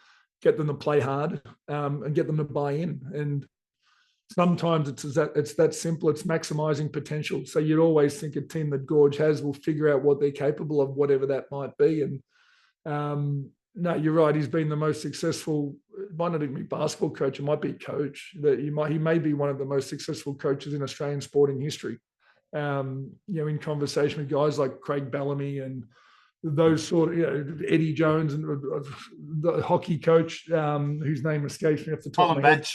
get them to play hard, and get them to buy in. And sometimes it's that simple. It's maximizing potential. So you'd always think a team that Gorge has will figure out what they're capable of, whatever that might be. And no, you're right. He's been the most successful. It might not even be basketball coach. It might be coach. He may be one of the most successful coaches in Australian sporting history. In conversation with guys like Craig Bellamy and those sort of, Eddie Jones and the hockey coach, whose name escapes me off the top of my head.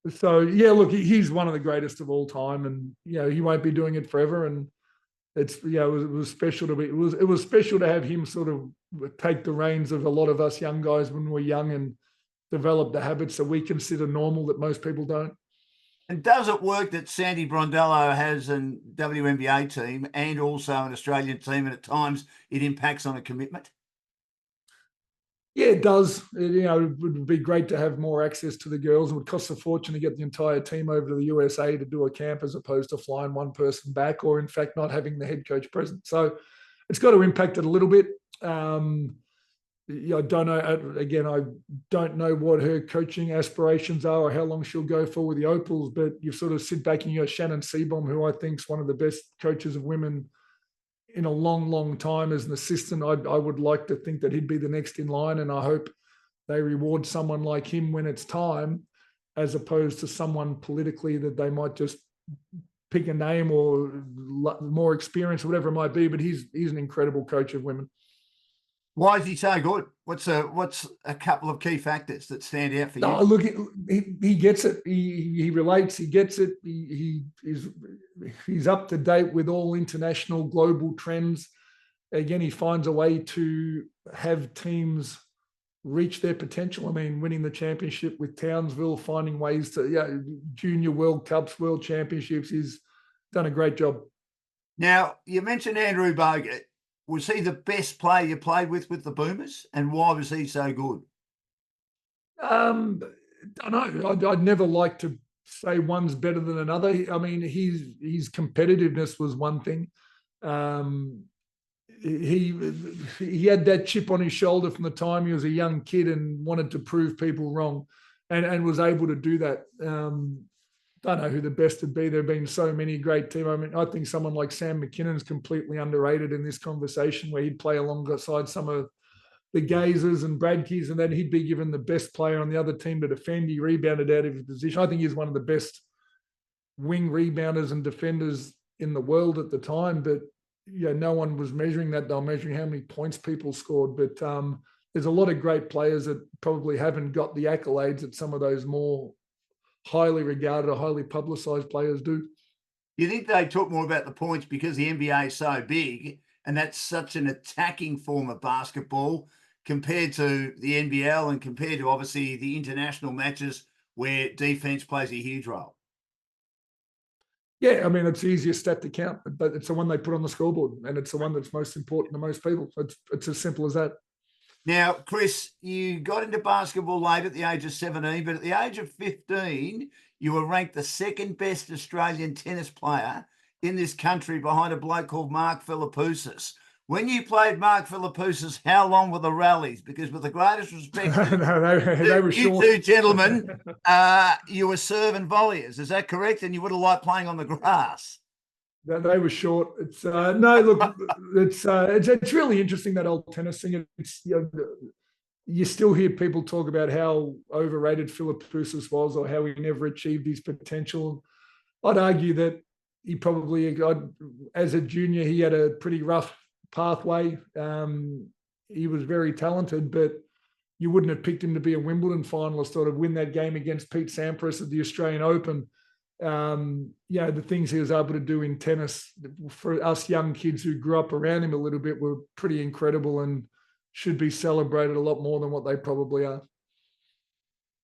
So yeah, look, he's one of the greatest of all time, and he won't be doing it forever. And it's it was special to be. It was special to have him sort of take the reins of a lot of us young guys when we're young and develop the habits that we consider normal that most people don't. And does it work that Sandy Brondello has an WNBA team and also an Australian team, and at times it impacts on a commitment? Yeah, it does. It would be great to have more access to the girls. It would cost a fortune to get the entire team over to the USA to do a camp as opposed to flying one person back, or in fact, not having the head coach present. So it's got to impact it a little bit. I don't know. Again, I don't know what her coaching aspirations are or how long she'll go for with the Opals, but you sort of sit back and you got Shannon Seaborn, who I think is one of the best coaches of women in a long, long time as an assistant. I would like to think that he'd be the next in line, and I hope they reward someone like him when it's time, as opposed to someone politically that they might just pick a name or more experience or whatever it might be. But he's an incredible coach of women. Why is he so good? What's a couple of key factors that stand out for you? No, look, he gets it. He relates. He gets it. He's up to date with all international global trends. Again, he finds a way to have teams reach their potential. I mean, winning the championship with Townsville, finding ways to junior World Cups, World Championships. He's done a great job. Now, you mentioned Andrew Bogut. Was he the best player you played with the Boomers, and why was he so good? I don't know. I'd never like to say one's better than another. I mean, his competitiveness was one thing. He had that chip on his shoulder from the time he was a young kid and wanted to prove people wrong, and was able to do that. Don't know who the best would be. There have been so many great teams. I mean, I think someone like Sam McKinnon's completely underrated in this conversation, where he'd play alongside some of the Gazers and Bradkeys, and then he'd be given the best player on the other team to defend. He rebounded out of his position. I think he's one of the best wing rebounders and defenders in the world at the time, but no one was measuring that. They were measuring how many points people scored. But there's a lot of great players that probably haven't got the accolades that some of those more highly regarded or highly publicized players do. You think they talk more about the points because the NBA is so big and that's such an attacking form of basketball compared to the NBL and compared to obviously the international matches where defense plays a huge role? Yeah, I mean, it's the easiest stat to count, but it's the one they put on the scoreboard, and it's the one that's most important to most people. It's as simple as that. Now, Chris, you got into basketball late at the age of 17, but at the age of 15, you were ranked the second best Australian tennis player in this country behind a bloke called Mark Philippoussis. When you played Mark Philippoussis, how long were the rallies? Because with the greatest respect, no, they were short. You two gentlemen, you were serving volleys. Is that correct? And you would have liked playing on the grass. They were short. It's no, look, it's really interesting, that old tennis thing. It's you still hear people talk about how overrated Philippoussis was or how he never achieved his potential. I'd argue that he probably, as a junior, he had a pretty rough pathway. He was very talented, but you wouldn't have picked him to be a Wimbledon finalist or to win that game against Pete Sampras at the Australian Open. The things he was able to do in tennis for us young kids who grew up around him a little bit were pretty incredible and should be celebrated a lot more than what they probably are.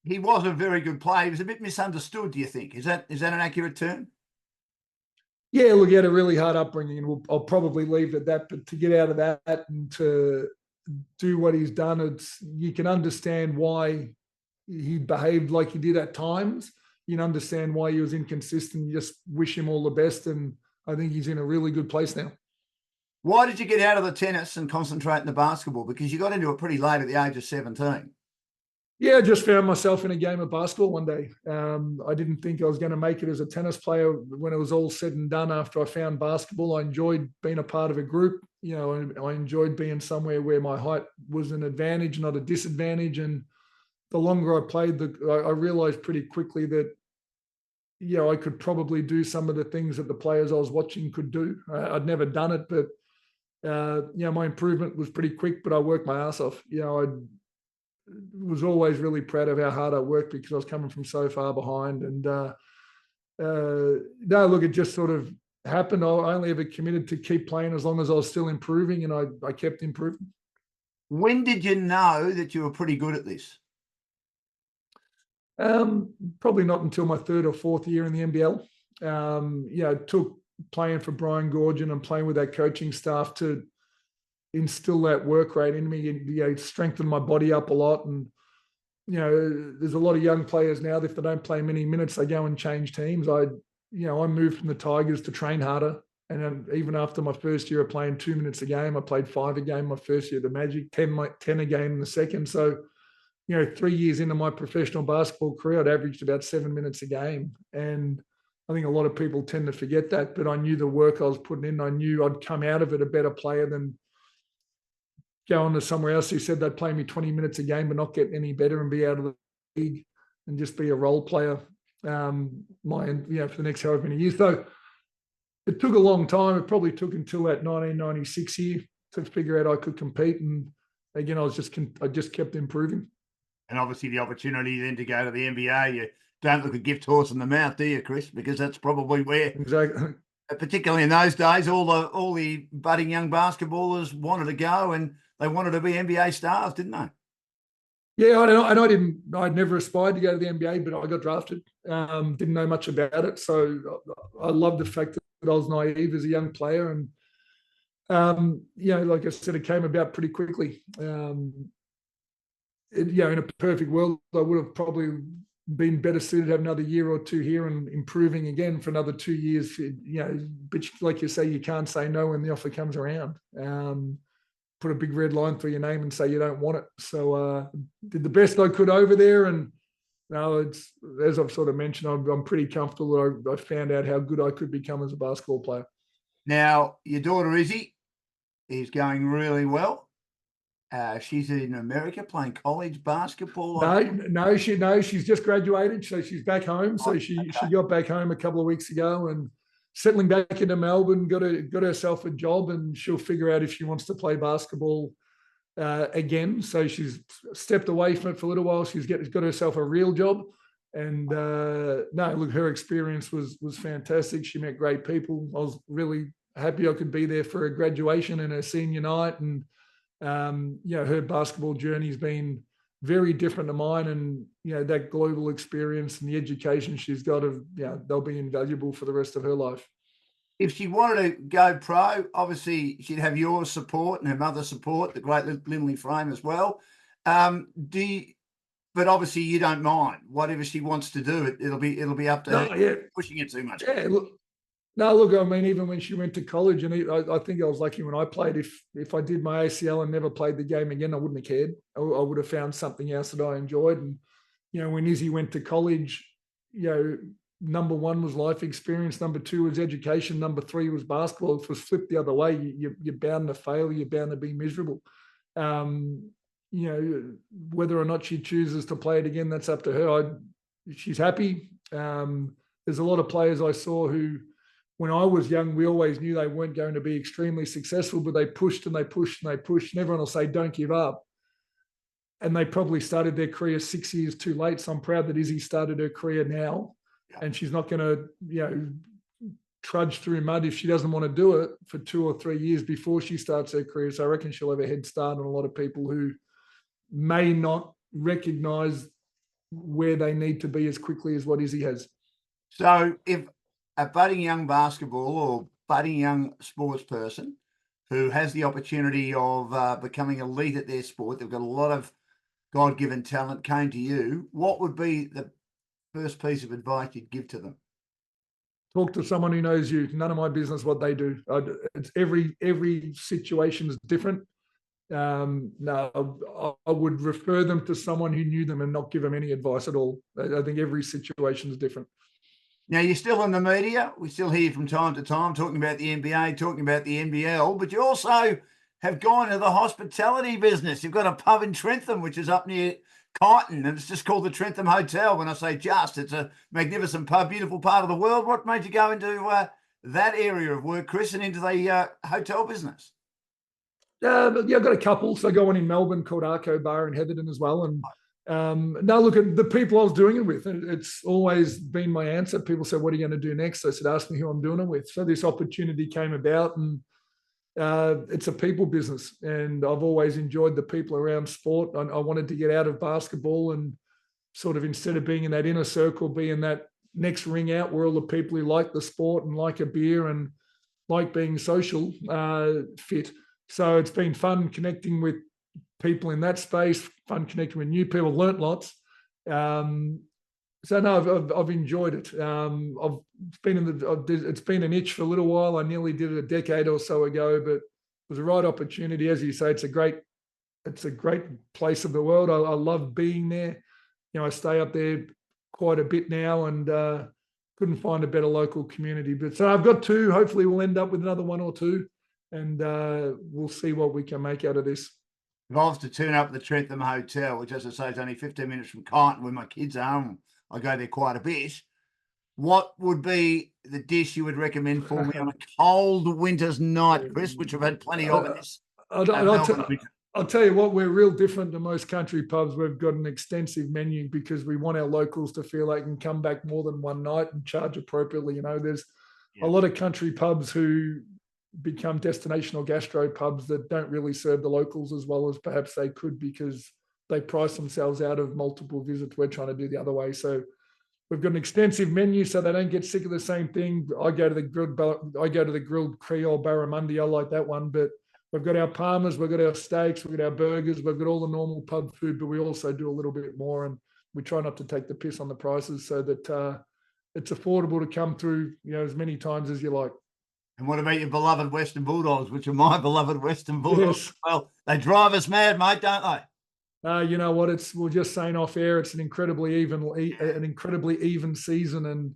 He was a very good player. He was a bit misunderstood, do you think? Is that an accurate term? Yeah, look, he had a really hard upbringing, and I'll probably leave it at that. But to get out of that and to do what he's done, you can understand why he behaved like he did at times. You can understand why he was inconsistent. You just wish him all the best, and I think he's in a really good place now. Why did you get out of the tennis and concentrate in the basketball? Because you got into it pretty late at the age of 17. Yeah, I just found myself in a game of basketball one day. I didn't think I was going to make it as a tennis player. When it was all said and done, after I found basketball, I enjoyed being a part of a group. I enjoyed being somewhere where my height was an advantage, not a disadvantage. And the longer I played, I realized pretty quickly that, I could probably do some of the things that the players I was watching could do. I'd never done it, but, my improvement was pretty quick, but I worked my ass off. I was always really proud of how hard I worked because I was coming from so far behind. And no, look, it just sort of, happened, I only ever committed to keep playing as long as I was still improving, and I kept improving. When did you know that you were pretty good at this? Probably not until my third or fourth year in the NBL. It took playing for Brian Gorgon and playing with that coaching staff to instill that work rate in me, strengthen my body up a lot. And, there's a lot of young players now that if they don't play many minutes, they go and change teams. I moved from the Tigers to train harder. And then even after my first year of playing 2 minutes a game, I played 5 a game my first year at the Magic, 10 a game in the second. So, 3 years into my professional basketball career, I'd averaged about 7 minutes a game. And I think a lot of people tend to forget that, but I knew the work I was putting in. I knew I'd come out of it a better player than going to somewhere else who said they'd play me 20 minutes a game but not get any better and be out of the league and just be a role player for the next however many years. So it took a long time. It probably took until that 1996 year to figure out I could compete. And again, I just kept improving. And obviously the opportunity then to go to the NBA, you don't look a gift horse in the mouth, do you, Chris? Because that's probably where, exactly, particularly in those days, all the budding young basketballers wanted to go, and they wanted to be NBA stars, didn't they? Yeah, I'd never aspired to go to the NBA, but I got drafted. Didn't know much about it. So I love the fact that I was naive as a young player. And, like I said, it came about pretty quickly. In a perfect world, I would have probably been better suited to have another year or two here and improving again for another 2 years. But like you say, you can't say no when the offer comes around. Put a big red line through your name and say you don't want it. So did the best I could over there. And it's, as I've sort of mentioned, I'm pretty comfortable that I found out how good I could become as a basketball player. Now, your daughter Izzy is going really well. She's in America playing college basketball. No, she's just graduated, so she's back home. So she got back home a couple of weeks ago and settling back into Melbourne, got herself a job, and she'll figure out if she wants to play basketball again. So she's stepped away from it for a little while. She's got herself a real job. And her experience was fantastic. She met great people. I was really happy I could be there for her graduation and her senior night. And her basketball journey has been very different to mine, and that global experience and the education she's got, they'll be invaluable for the rest of her life. If she wanted to go pro, obviously she'd have your support and her mother's support, the great Lindley Frame as well. But obviously you don't mind whatever she wants to do. It'll be up to her. Yeah. Pushing it too much. Yeah, look, I mean, even when she went to college, and I think I was lucky when I played. If I did my ACL and never played the game again, I wouldn't have cared. I would have found something else that I enjoyed. And, when Izzy went to college, number one was life experience. Number two was education. Number three was basketball. If it was flipped the other way, you're bound to fail. You're bound to be miserable. Whether or not she chooses to play it again, that's up to her. She's happy. There's a lot of players I saw who, when I was young, we always knew they weren't going to be extremely successful, but they pushed and they pushed and they pushed. And everyone will say, don't give up. And they probably started their career 6 years too late. So I'm proud that Izzy started her career now. And she's not going to, trudge through mud if she doesn't want to do it for 2 or 3 years before she starts her career. So I reckon she'll have a head start on a lot of people who may not recognize where they need to be as quickly as what Izzy has. So if a budding young basketball or budding young sports person who has the opportunity of becoming elite at their sport, they've got a lot of God-given talent, came to you, what would be the first piece of advice you'd give to them? Talk to someone who knows you. None of my business what they do. It's every situation is different. No, I would refer them to someone who knew them and not give them any advice at all. I think every situation is different. Now, you're still in the media. We still hear you from time to time talking about the NBA, talking about the NBL, but you also have gone into the hospitality business. You've got a pub in Trentham, which is up near Kyneton, and it's just called the Trentham Hotel. When I say just, it's a magnificent pub, beautiful part of the world. What made you go into that area of work, Chris, and into the hotel business? I've got a couple. So I got one in Melbourne called Arco Bar in Heatherton as well. And No, look at the people I was doing it with. It's always been my answer. People say, "What are you going to do next?" I said, "Ask me who I'm doing it with." So this opportunity came about, and it's a people business, and I've always enjoyed the people around sport. I wanted to get out of basketball and sort of, instead of being in that inner circle, be in that next ring out where all the people who like the sport and like a beer and like being social fit. So it's been fun connecting with people in that space, fun connecting with new people, learnt lots. So no, I've enjoyed it. I've been it's been an itch for a little while. I nearly did it a decade or so ago, but it was the right opportunity. As you say, it's a great place of the world. I love being there. You know, I stay up there quite a bit now, and couldn't find a better local community. But so I've got two. Hopefully, we'll end up with another one or two, and we'll see what we can make out of this. If I was to turn up at the Trentham Hotel, which, as I say, is only 15 minutes from Kyneton, where my kids are home, I go there quite a bit. What would be the dish you would recommend for me on a cold winter's night, Chris, which I've had plenty of in this I'll tell you what, we're real different to most country pubs. We've got an extensive menu because we want our locals to feel they can come back more than one night and charge appropriately. You know, there's a lot of country pubs who become destination or gastro pubs that don't really serve the locals as well as perhaps they could, because they price themselves out of multiple visits. We're trying to do the other way. So we've got an extensive menu so they don't get sick of the same thing. I go to the grilled Creole barramundi. I like that one, but we've got our parmas, we've got our steaks, we've got our burgers, we've got all the normal pub food, but we also do a little bit more, and we try not to take the piss on the prices so that it's affordable to come through, you know, as many times as you like. And what about your beloved Western Bulldogs, which are my beloved Western Bulldogs? Yes. Well, they drive us mad, mate, don't they? You know what? We're just saying off air. It's an incredibly even season, and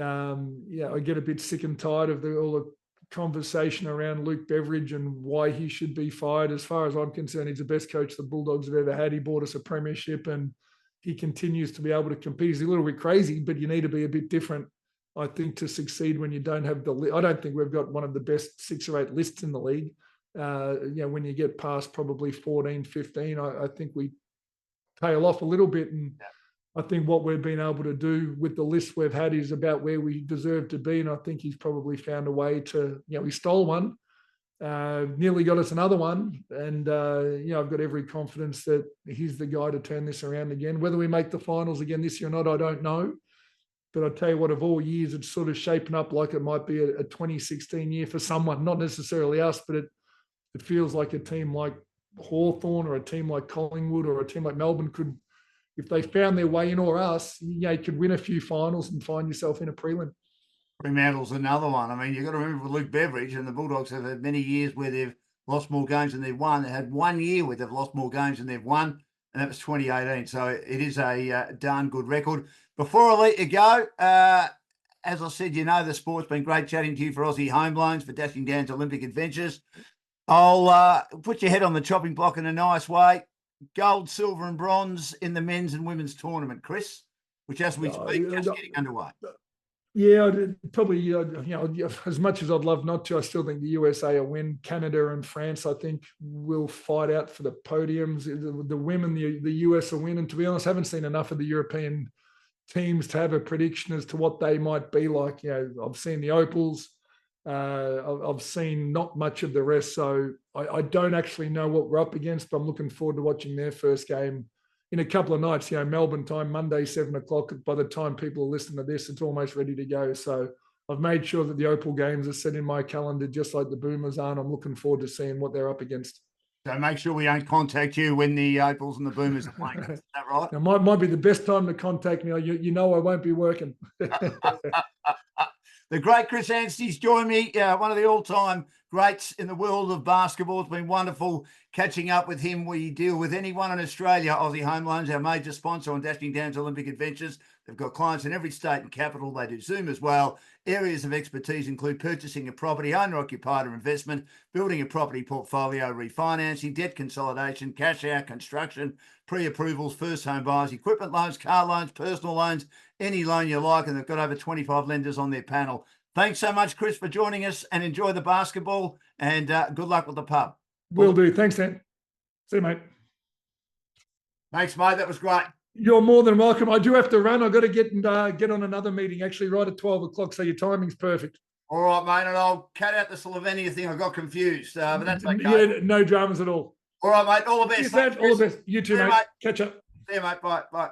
I get a bit sick and tired of all the conversation around Luke Beveridge and why he should be fired. As far as I'm concerned, he's the best coach the Bulldogs have ever had. He bought us a premiership, and he continues to be able to compete. He's a little bit crazy, but you need to be a bit different, I think, to succeed when you don't have I don't think we've got one of the best 6 or 8 lists in the league. When you get past probably 14, 15, I think we tail off a little bit. And I think what we've been able to do with the list we've had is about where we deserve to be. And I think he's probably found a way to, he stole one, nearly got us another one. And, I've got every confidence that he's the guy to turn this around again. Whether we make the finals again this year or not, I don't know. But I tell you what, of all years, it's sort of shaping up like it might be a 2016 year for someone, not necessarily us, but it feels like a team like Hawthorn or a team like Collingwood or a team like Melbourne could, if they found their way in, or us, you could win a few finals and find yourself in a prelim. Fremantle's another one. I mean, you've got to remember with Luke Beveridge, and the Bulldogs have had many years where they've lost more games than they've won. They had 1 year where they've lost more games than they've won, and that was 2018. So it is a darn good record. Before I let you go, as I said, the sport's been great chatting to you for Aussie Home Loans, for Dashing Down's Olympic Adventures. I'll put your head on the chopping block in a nice way. Gold, silver and bronze in the men's and women's tournament, Chris, which as we speak, just getting underway. Yeah, probably, as much as I'd love not to, I still think the USA will win. Canada and France, I think, will fight out for the podiums. The women, the US will win. And to be honest, I haven't seen enough of the European teams to have a prediction as to what they might be like. I've seen the Opals. I've seen not much of the rest, so I don't actually know what we're up against, but I'm looking forward to watching their first game in a couple of nights. Melbourne time, Monday, 7:00. By the time people are listening to this, it's almost ready to go. So I've made sure that the Opal games are set in my calendar, just like the Boomers are, and I'm looking forward to seeing what they're up against. So make sure we don't contact you when the Opals and the Boomers are playing. Is that right? It might be the best time to contact me. I won't be working. The great Chris Anstey's joined me, one of the all-time greats in the world of basketball. It's been wonderful catching up with him. We deal with anyone in Australia. Aussie Home Loans, our major sponsor on Dashing Down's Olympic Adventures. They've got clients in every state and capital. They do Zoom as well. Areas of expertise include purchasing a property, owner-occupied or investment, building a property portfolio, refinancing, debt consolidation, cash out, construction, pre-approvals, first home buyers, equipment loans, car loans, personal loans, any loan you like, and they've got over 25 lenders on their panel. Thanks so much, Chris, for joining us, and enjoy the basketball, and good luck with the pub. Will do. Thanks, Dan. See you, mate. Thanks, mate. That was great. You're more than welcome. I do have to run. I've got to get on another meeting actually right at 12 o'clock. So your timing's perfect. All right, mate. And I'll cut out the Slovenia thing. I got confused, but that's okay. Yeah, no dramas at all. All right, mate. All the best. All the best. You too, mate. Catch up. See you, mate. Bye. Bye.